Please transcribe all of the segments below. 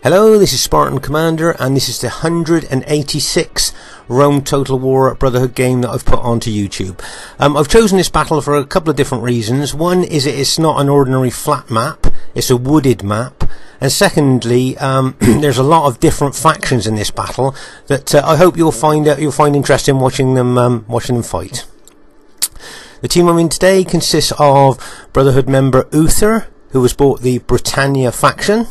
Hello, this is Spartan Commander, and this is the 186th Rome Total War Brotherhood game that I've put onto YouTube. I've chosen this battle for a couple of different reasons. One is it's not an ordinary flat map, it's a wooded map. And secondly, there's a lot of different factions in this battle that I hope you'll find interesting watching them fight. The team I'm in today consists of Brotherhood member Uther, who has bought the Britannia faction.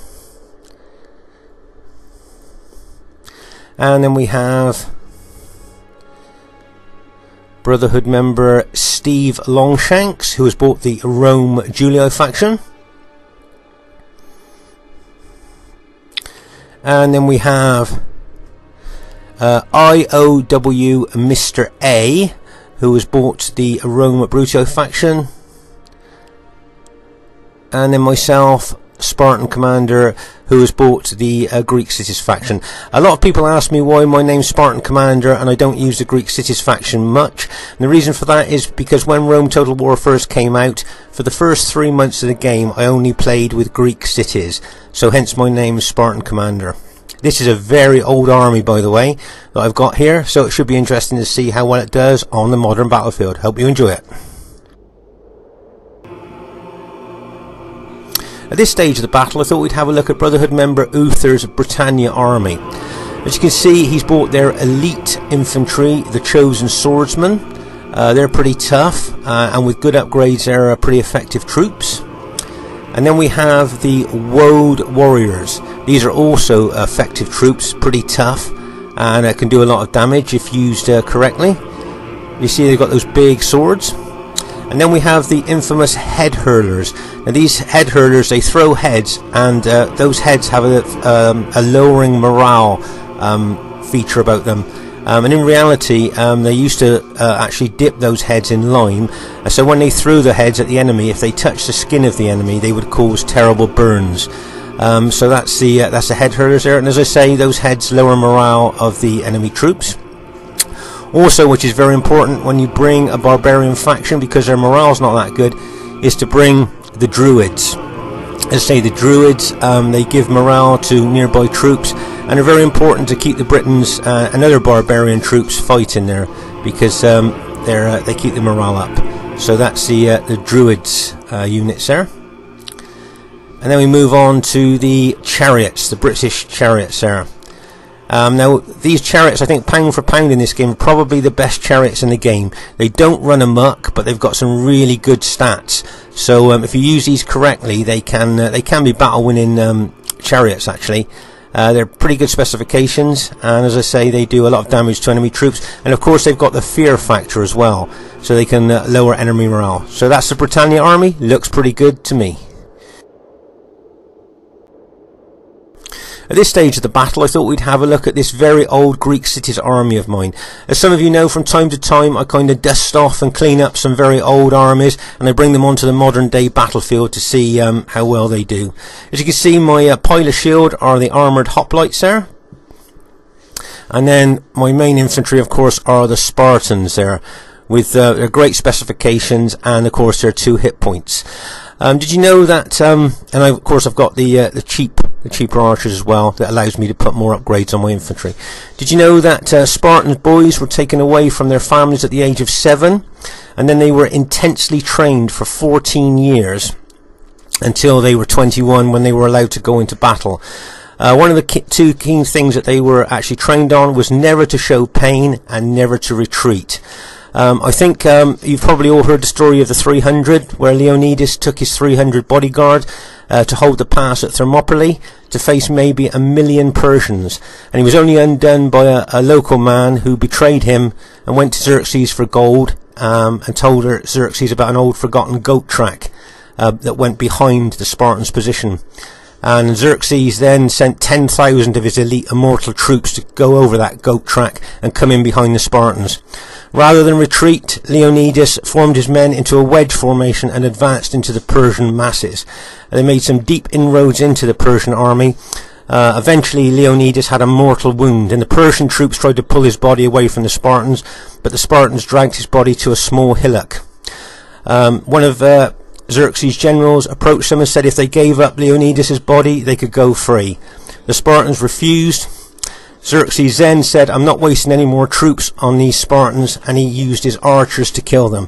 And then we have Brotherhood member Steve Longshanks, who has bought the Rome Julio faction. And then we have IOW Mr. A, who has bought the Rome Brutio faction. And then myself, Spartan Commander, who has bought the Greek Cities faction. A lot of people ask me why my name's Spartan Commander and I don't use the Greek Cities faction much. And the reason for that is because when Rome Total War first came out, for the first 3 months of the game I only played with Greek cities, so hence my name is Spartan Commander. This is a very old army, by the way, that I've got here, so it should be interesting to see how well it does on the modern battlefield. Hope you enjoy it. At this stage of the battle, I thought we'd have a look at Brotherhood member Uther's Britannia army. As you can see, he's bought their elite infantry, the chosen swordsmen. They're pretty tough, and with good upgrades, they're pretty effective troops. And then we have the woad warriors. These are also effective troops, pretty tough, and can do a lot of damage if used correctly. You see they've got those big swords. And then we have the infamous head hurlers. Now these head hurlers, they throw heads, and those heads have a lowering morale feature about them. And in reality, they used to actually dip those heads in lime. So when they threw the heads at the enemy, if they touched the skin of the enemy, they would cause terrible burns. So that's the head hurlers there. And as I say, those heads lower morale of the enemy troops. Also, which is very important when you bring a barbarian faction, because their morale's not that good, is to bring the druids. As I say, the druids, they give morale to nearby troops, and are very important to keep the Britons and other barbarian troops fighting there, because they keep the morale up. So that's the druids units there. And then we move on to the chariots, the British chariots there. Now these chariots, I think pound for pound in this game, are probably the best chariots in the game. They don't run amok, but they've got some really good stats. So if you use these correctly, they can be battle winning chariots actually. They're pretty good specifications, and as I say, they do a lot of damage to enemy troops. And of course they've got the fear factor as well, so they can lower enemy morale. So that's the Britannia army. Looks pretty good to me. At this stage of the battle, I thought we'd have a look at this very old Greek cities army of mine. As some of you know, from time to time I kind of dust off and clean up some very old armies, and I bring them onto the modern day battlefield to see how well they do. As you can see, my pile of shield are the armoured hoplites there. And then my main infantry, of course, are the Spartans there, with their great specifications and of course their 2 hit points. Did you know that, and of course I've got the cheaper archers as well, that allows me to put more upgrades on my infantry. Did you know that Spartans boys were taken away from their families at the age of 7, and then they were intensely trained for 14 years until they were 21, when they were allowed to go into battle. One of the two key things that they were actually trained on was never to show pain and never to retreat. I think you've probably all heard the story of the 300, where Leonidas took his 300 bodyguard to hold the pass at Thermopylae to face maybe 1 million Persians, and he was only undone by a local man who betrayed him and went to Xerxes for gold, and told Xerxes about an old forgotten goat track that went behind the Spartans' position. And Xerxes then sent 10,000 of his elite immortal troops to go over that goat track and come in behind the Spartans. Rather than retreat, Leonidas formed his men into a wedge formation and advanced into the Persian masses. They made some deep inroads into the Persian army. Eventually Leonidas had a mortal wound, and the Persian troops tried to pull his body away from the Spartans, but the Spartans dragged his body to a small hillock. One of Xerxes' generals approached them and said if they gave up Leonidas' body, they could go free. The Spartans refused. Xerxes then said, "I'm not wasting any more troops on these Spartans," and he used his archers to kill them.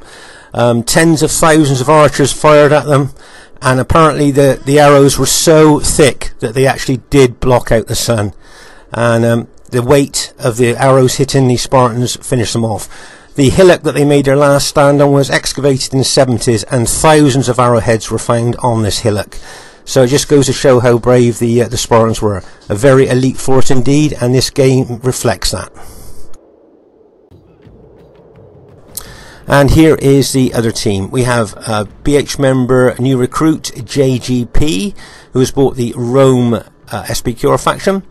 Tens of thousands of archers fired at them, and apparently the arrows were so thick that they actually did block out the sun, and the weight of the arrows hitting the Spartans finished them off. The hillock that they made their last stand on was excavated in the 70s, and thousands of arrowheads were found on this hillock. So it just goes to show how brave the Spartans were. A very elite force indeed, and this game reflects that. And here is the other team. We have BH member, new recruit JGP, who has bought the Rome SPQR faction.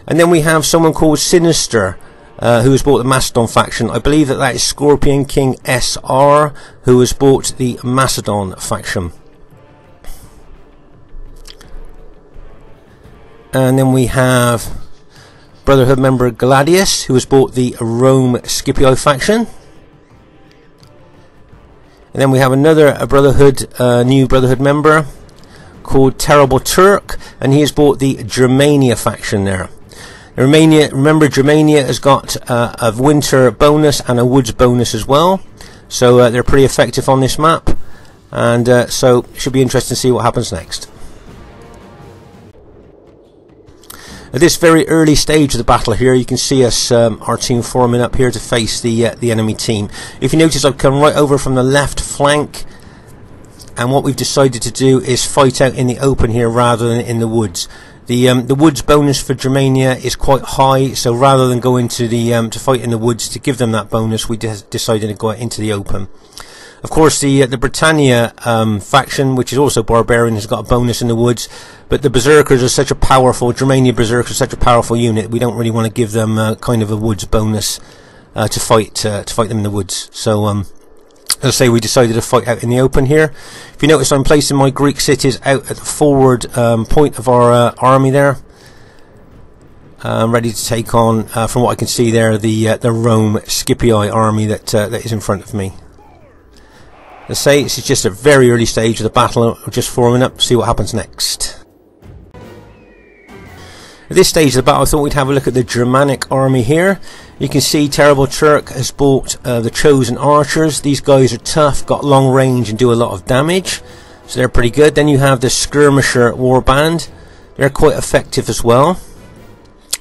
And then we have someone called Sinister, who has bought the Macedon faction. I believe that is Scorpion King SR, who has bought the Macedon faction. And then we have Brotherhood member Gladius, who has bought the Rome Scipio faction. And then we have another new Brotherhood member called Terrible Turk, and he has bought the Germania faction there. Remember, Germania has got a winter bonus and a woods bonus as well, so they're pretty effective on this map, and so it should be interesting to see what happens next. At this very early stage of the battle here, you can see us, our team forming up here to face the enemy team. If you notice, I've come right over from the left flank, and what we've decided to do is fight out in the open here rather than in the woods. The woods bonus for Germania is quite high, so rather than go into the to fight in the woods to give them that bonus, we decided to go out into the open. Of course, the Britannia faction, which is also barbarian, has got a bonus in the woods, but the berserkers are such a powerful, Germania berserkers are such a powerful unit, we don't really want to give them kind of a woods bonus to fight them in the woods. So as I say, we decided to fight out in the open here. If you notice, I'm placing my Greek cities out at the forward point of our army there, ready to take on, from what I can see there, the Rome Scipii army that is in front of me. As I say, this is just a very early stage of the battle. We're just forming up, see what happens next. At this stage of the battle, I thought we'd have a look at the Germanic army here. You can see Terrible Turk has bought the Chosen Archers. These guys are tough, got long range and do a lot of damage, so they're pretty good. Then you have the Skirmisher Warband. They're quite effective as well.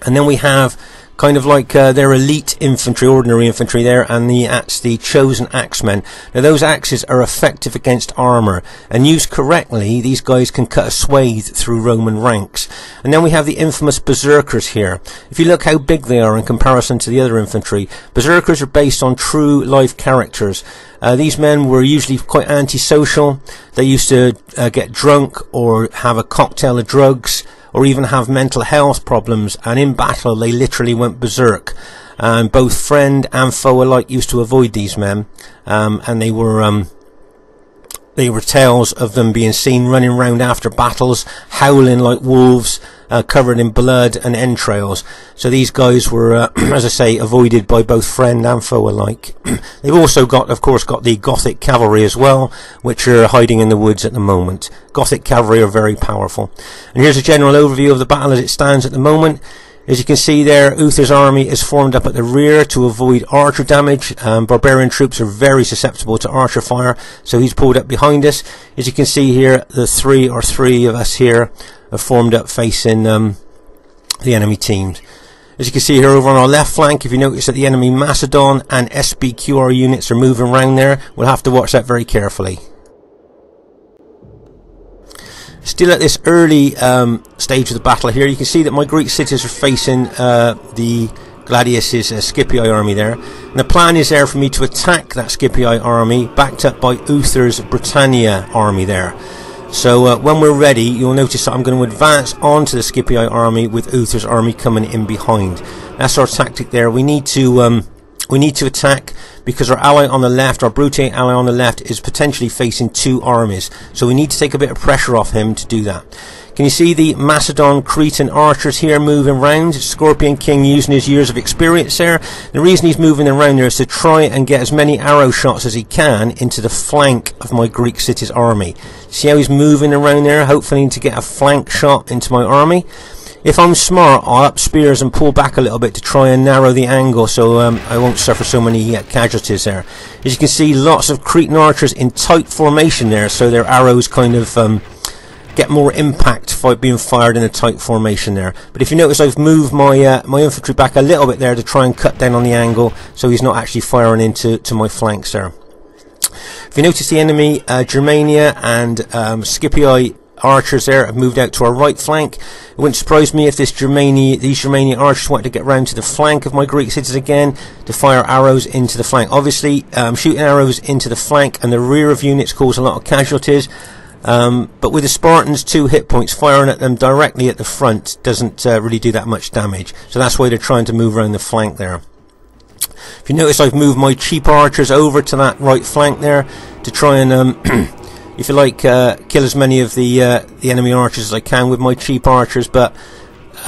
And then we have kind of like their elite infantry, ordinary infantry there, and that's the Chosen Axemen. Now those axes are effective against armour, and used correctly, these guys can cut a swathe through Roman ranks. And then we have the infamous Berserkers here. If you look how big they are in comparison to the other infantry, Berserkers are based on true life characters. These men were usually quite antisocial. They used to get drunk or have a cocktail of drugs, or even have mental health problems, and in battle they literally went berserk. And both friend and foe alike used to avoid these men, and they were tales of them being seen running around after battles, howling like wolves, covered in blood and entrails. So these guys were, as I say, avoided by both friend and foe alike. They've also got, of course, got the Gothic cavalry as well, which are hiding in the woods at the moment. Gothic cavalry are very powerful. And here's a general overview of the battle as it stands at the moment. As you can see there, Uther's army is formed up at the rear to avoid archer damage. Barbarian troops are very susceptible to archer fire, so he's pulled up behind us. As you can see here, the three of us here are formed up facing the enemy teams. As you can see here over on our left flank, if you notice that the enemy Macedon and SPQR units are moving around there, we'll have to watch that very carefully. Still at this early stage of the battle here, you can see that my Greek cities are facing the Gladius' Scipii army there. And the plan is there for me to attack that Scipii army, backed up by Uther's Britannia army there. So when we're ready, you'll notice that I'm going to advance onto the Scipii army with Uther's army coming in behind. That's our tactic there. We need to attack because our ally on the left, our Brute ally on the left, is potentially facing two armies. So we need to take a bit of pressure off him to do that. Can you see the Macedon Cretan archers here moving around? Scorpion King using his years of experience there. The reason he's moving around there is to try and get as many arrow shots as he can into the flank of my Greek city's army. See how he's moving around there, hopefully to get a flank shot into my army. If I'm smart, I'll up spears and pull back a little bit to try and narrow the angle, so I won't suffer so many casualties there. As you can see, lots of Cretan archers in tight formation there, so their arrows kind of get more impact being fired in a tight formation there. But if you notice, I've moved my my infantry back a little bit there to try and cut down on the angle, so he's not actually firing into my flanks there. If you notice, the enemy Germania and Scipii archers there have moved out to our right flank. It wouldn't surprise me if these Germanian archers wanted to get round to the flank of my Greek cities again to fire arrows into the flank. Obviously, shooting arrows into the flank and the rear of units cause a lot of casualties, but with the Spartans 2 hit points, firing at them directly at the front doesn't really do that much damage, so that's why they're trying to move around the flank there. If you notice, I've moved my cheap archers over to that right flank there to try and if you like, kill as many of the enemy archers as I can with my cheap archers. But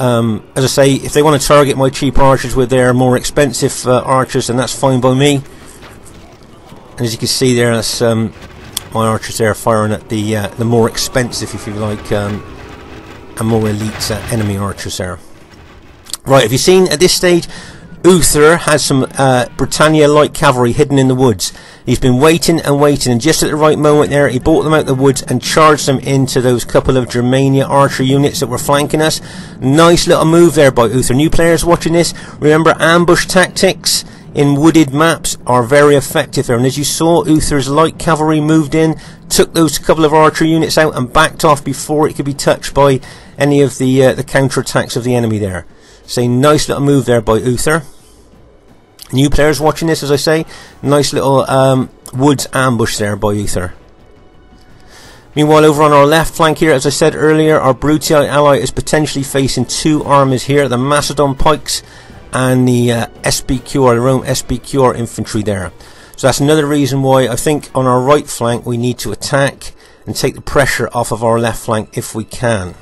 as I say, if they want to target my cheap archers with their more expensive archers, then that's fine by me. And as you can see there, that's my archers there firing at the more expensive, if you like, and more elite enemy archers there. Right, have you seen at this stage? Uther has some Britannia light cavalry hidden in the woods. He's been waiting and waiting, and just at the right moment there, he brought them out of the woods and charged them into those couple of Germania archer units that were flanking us. Nice little move there by Uther. New players watching this, remember, ambush tactics in wooded maps are very effective there. And as you saw, Uther's light cavalry moved in, took those couple of archer units out and backed off before it could be touched by any of the counter-attacks of the enemy there. So nice little move there by Uther. New players watching this, as I say, nice little woods ambush there by Uther. Meanwhile, over on our left flank here, as I said earlier, our Brutii ally is potentially facing 2 armies here, the Macedon pikes and the SBQR, the Rome SBQR infantry there. So that's another reason why I think on our right flank we need to attack and take the pressure off of our left flank if we can.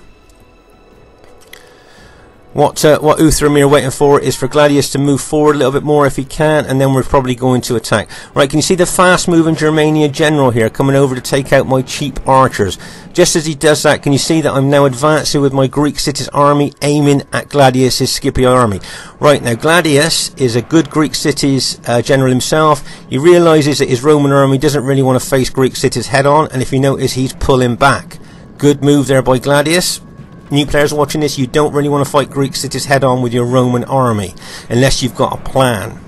What Uther and me are waiting for is for Gladius to move forward a little bit more if he can, and then we're probably going to attack. Right, can you see the fast moving Germania general here coming over to take out my cheap archers? Just as he does that, can you see that I'm now advancing with my Greek cities army aiming at Gladius's Scipii army? Right, now Gladius is a good Greek cities general himself. He realises that his Roman army doesn't really want to face Greek cities head on, and if you notice, he's pulling back. Good move there by Gladius. New players watching this, you don't really want to fight Greek cities head on with your Roman army unless you've got a plan,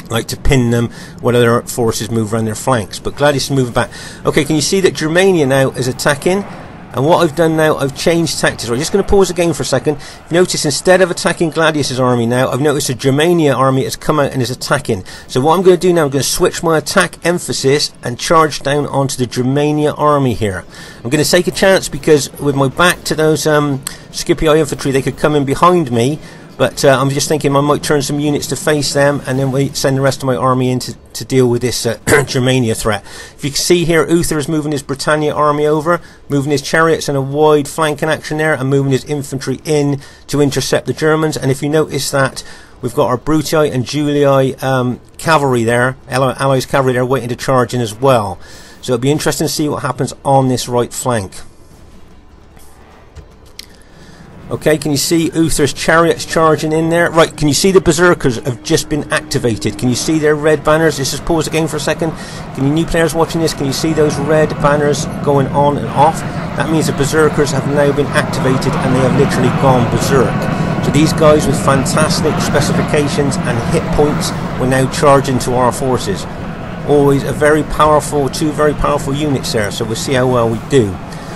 like to pin them when other forces move around their flanks. But Gladius is moving back. Okay, can you see that Germania now is attacking? And what I've done now, I've changed tactics. I'm just going to pause the game for a second. Notice instead of attacking Gladius's army now, I've noticed the Germania army has come out and is attacking. So what I'm going to do now, I'm going to switch my attack emphasis and charge down onto the Germania army here. I'm going to take a chance because with my back to those Scipii infantry, they could come in behind me. But I'm just thinking I might turn some units to face them and then we send the rest of my army in to deal with this Germania threat. If you can see here, Uther is moving his Britannia army over, moving his chariots in a wide flanking action there, and moving his infantry in to intercept the Germans. And if you notice that, we've got our Brutii and Julii cavalry there, allies cavalry there, waiting to charge in as well. So it'll be interesting to see what happens on this right flank. Okay, can you see Uther's chariots charging in there? Right, can you see the berserkers have just been activated? Can you see their red banners? Let's just pause the game for a second. Can you new players watching this, can you see those red banners going on and off? That means the berserkers have now been activated and they have literally gone berserk. So these guys with fantastic specifications and hit points will now charge into our forces. Always a very powerful, 2 very powerful units there, so we'll see how well we do.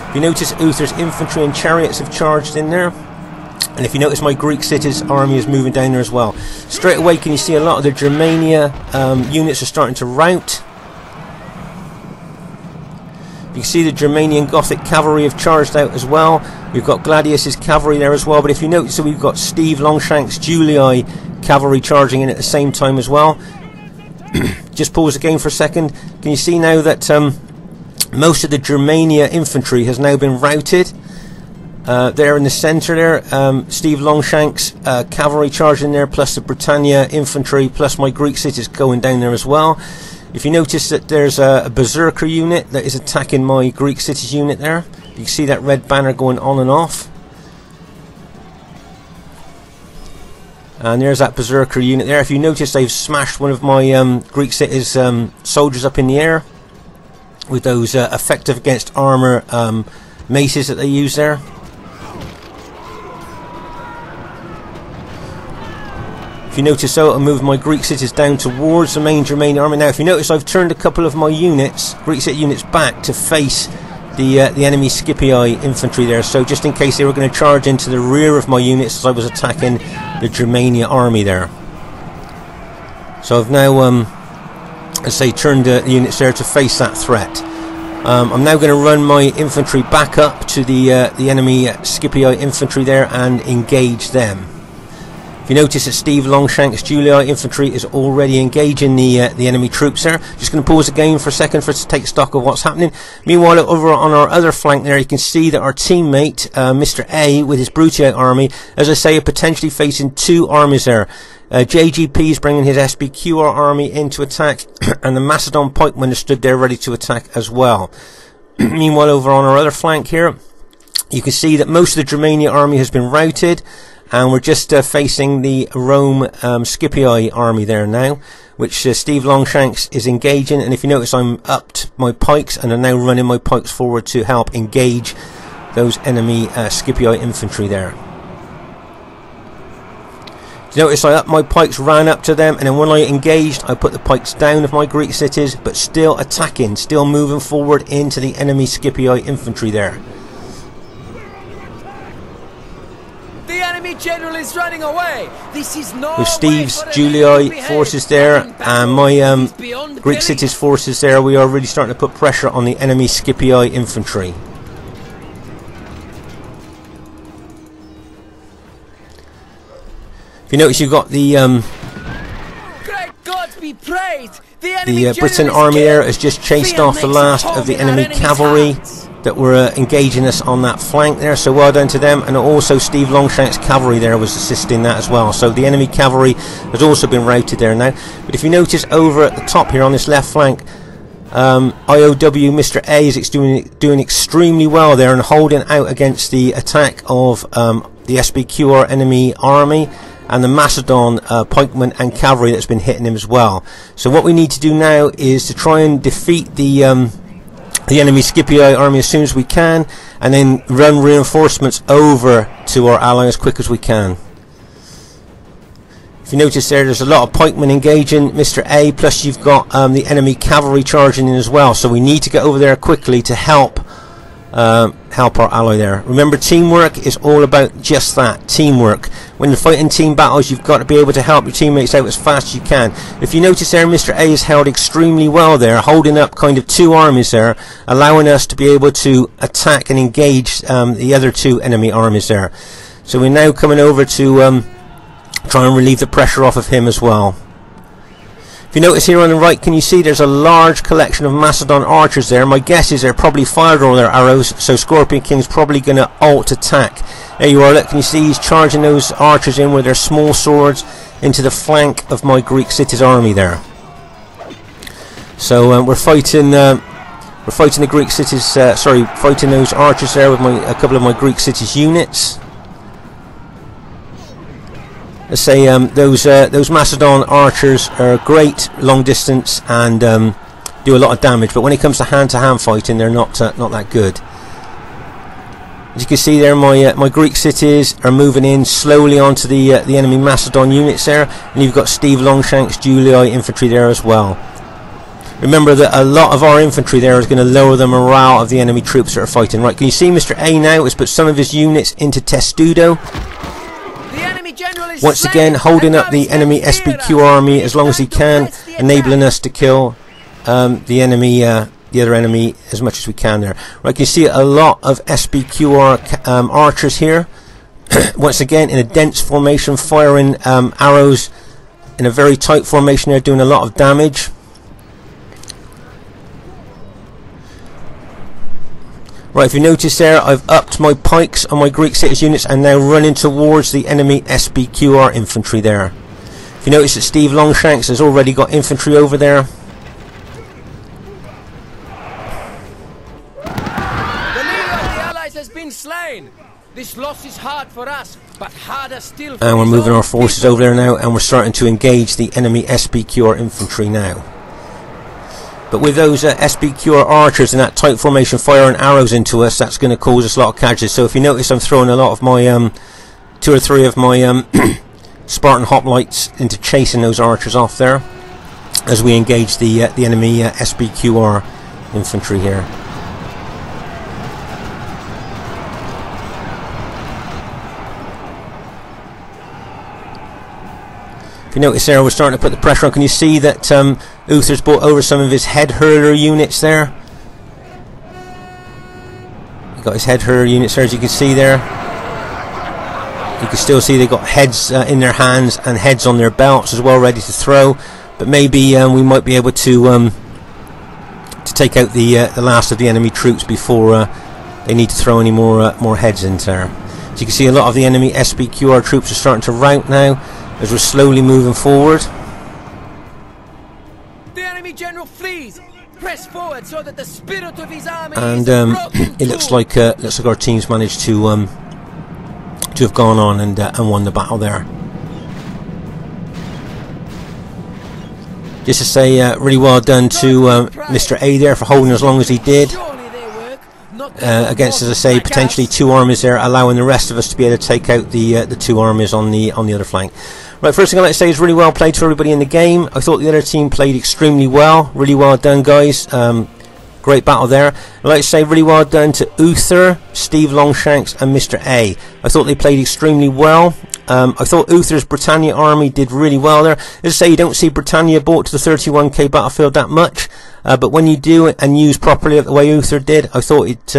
If you notice, Uther's infantry and chariots have charged in there. And if you notice, my Greek cities army is moving down there as well. Straight away, can you see a lot of the Germania units are starting to rout. You can see the Germanian Gothic cavalry have charged out as well. We've got Gladius's cavalry there as well. But if you notice, so we've got Steve Longshank's Julii cavalry charging in at the same time as well. Just pause the game for a second. Can you see now that most of the Germania infantry has now been routed? There in the centre there, Steve Longshank's cavalry charging there, plus the Britannia infantry, plus my Greek cities going down there as well. If you notice that there's a berserker unit that is attacking my Greek cities unit there, you can see that red banner going on and off. And there's that berserker unit there. If you notice, they've smashed one of my Greek cities soldiers up in the air with those effective against armor maces that they use there. If you notice, so I moved my Greek cities down towards the main Germanian army. Now, if you notice, I've turned a couple of my units, Greek city units, back to face the enemy Scipii infantry there. So just in case they were going to charge into the rear of my units as I was attacking the Germania army there. So I've now, let's say, turned the units there to face that threat. I'm now going to run my infantry back up to the enemy Scipii infantry there and engage them. If you notice that Steve Longshanks Julii infantry is already engaging the enemy troops there. Just going to pause again for a second for us to take stock of what's happening. Meanwhile, over on our other flank there, you can see that our teammate, Mr. A, with his Brutii army, as I say, are potentially facing two armies there. JGP is bringing his SBQR army in to attack, and the Macedon pikemen are stood there ready to attack as well. Meanwhile, over on our other flank here, you can see that most of the Germania army has been routed, and we're just facing the Rome Scipii army there now, which Steve Longshanks is engaging. And if you notice, I'm upped my pikes and I'm now running my pikes forward to help engage those enemy Scipii infantry there. Notice I upped my pikes, ran up to them, and then when I engaged, I put the pikes down of my Greek cities, but still attacking, still moving forward into the enemy Scipii infantry there. The enemy general is running away. This is no with Steve's Julii forces there and my Greek cities forces there, we are really starting to put pressure on the enemy Scipii infantry. If you notice, you've got the Great God be praised. The Britain army there has just chased off the last of the enemy cavalry that were engaging us on that flank there, so well done to them. And also Steve Longshanks cavalry there was assisting that as well, so the enemy cavalry has also been routed there now. But if you notice over at the top here on this left flank, IOW Mr. A is doing extremely well there and holding out against the attack of the SBQR enemy army and the Macedon pikemen and cavalry that's been hitting him as well. So what we need to do now is to try and defeat the enemy Scipii army as soon as we can, and then run reinforcements over to our ally as quick as we can. If you notice there's a lot of pikemen engaging Mr. A, plus you've got the enemy cavalry charging in as well, so we need to get over there quickly to help our ally there. Remember, teamwork is all about just that, teamwork. When you're fighting team battles, you've got to be able to help your teammates out as fast as you can. If you notice there, Mr. A is held extremely well there, holding up kind of two armies there, allowing us to be able to attack and engage the other two enemy armies there. So we're now coming over to try and relieve the pressure off of him as well. If you notice here on the right, can you see there's a large collection of Macedon archers there? My guess is they're probably fired all their arrows, so Scorpion King's probably going to alt attack. There you are, look, can you see he's charging those archers in with their small swords into the flank of my Greek cities army there. So we're fighting the Greek cities, fighting those archers there with a couple of my Greek cities units. Let's say those Macedon archers are great long distance and do a lot of damage, but when it comes to hand fighting, they're not that good. As you can see there, my Greek cities are moving in slowly onto the enemy Macedon units there, and you've got Steve Longshanks Julii infantry there as well. Remember that a lot of our infantry there is going to lower the morale of the enemy troops that are fighting. Right, can you see Mr. A now has put some of his units into Testudo? Once again, holding up the enemy SBQ army as long as he can, enabling us to kill the other enemy as much as we can there. Right, you can see a lot of SBQR archers here. Once again, in a dense formation, firing arrows in a very tight formation there, doing a lot of damage. Right, if you notice there, I've upped my pikes on my Greek cities units and now running towards the enemy SBQR infantry there. If you notice that Steve Longshanks has already got infantry over there. The leader of the Allies has been slain. This loss is hard for us, but harder still for And we're his moving own our forces people. over there now, and we're starting to engage the enemy SBQR infantry now. But with those SBQR archers in that tight formation firing arrows into us, that's going to cause us a lot of casualties. So if you notice, I'm throwing a lot of my 2 or 3 of my Spartan hoplites into chasing those archers off there as we engage the enemy SBQR infantry here. If you notice there, we're starting to put the pressure on. Can you see that Uther's brought over some of his head hurler units there? He got his head hurler units there, as you can see there. You can still see they've got heads in their hands and heads on their belts as well, ready to throw. But maybe we might be able to take out the last of the enemy troops before they need to throw any more heads into there. As you can see, a lot of the enemy SBQR troops are starting to rout now, as we're slowly moving forward. The enemy general flees. Press forward so that the spirit of his army And is broken it looks like our team's managed to have gone on and won the battle there. Just to say, really well done to Mr. A there for holding as long as he did. Against, as I say, potentially 2 armies there, allowing the rest of us to be able to take out the 2 armies on the other flank. Right, first thing I'd like to say is really well played to everybody in the game. I thought the other team played extremely well. Really well done, guys. Great battle there. I'd like to say really well done to Uther, Steve Longshanks and Mr. A. I thought they played extremely well. I thought Uther's Britannia army did really well there. As I say, you don't see Britannia brought to the 31k battlefield that much, but when you do it and use properly the way Uther did, I thought it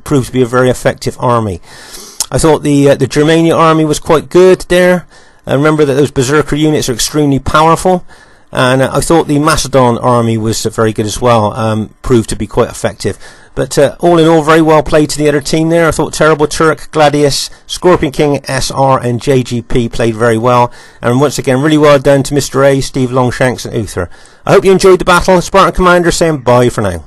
proved to be a very effective army. I thought the Germania army was quite good there. Remember that those berserker units are extremely powerful, and I thought the Macedon army was very good as well, proved to be quite effective. But all in all, very well played to the other team there. I thought Terrible Turk, Gladius, Scorpion King, SR and JGP played very well. And once again, really well done to Mr. A, Steve Longshanks and Uther. I hope you enjoyed the battle. Spartan Commander saying bye for now.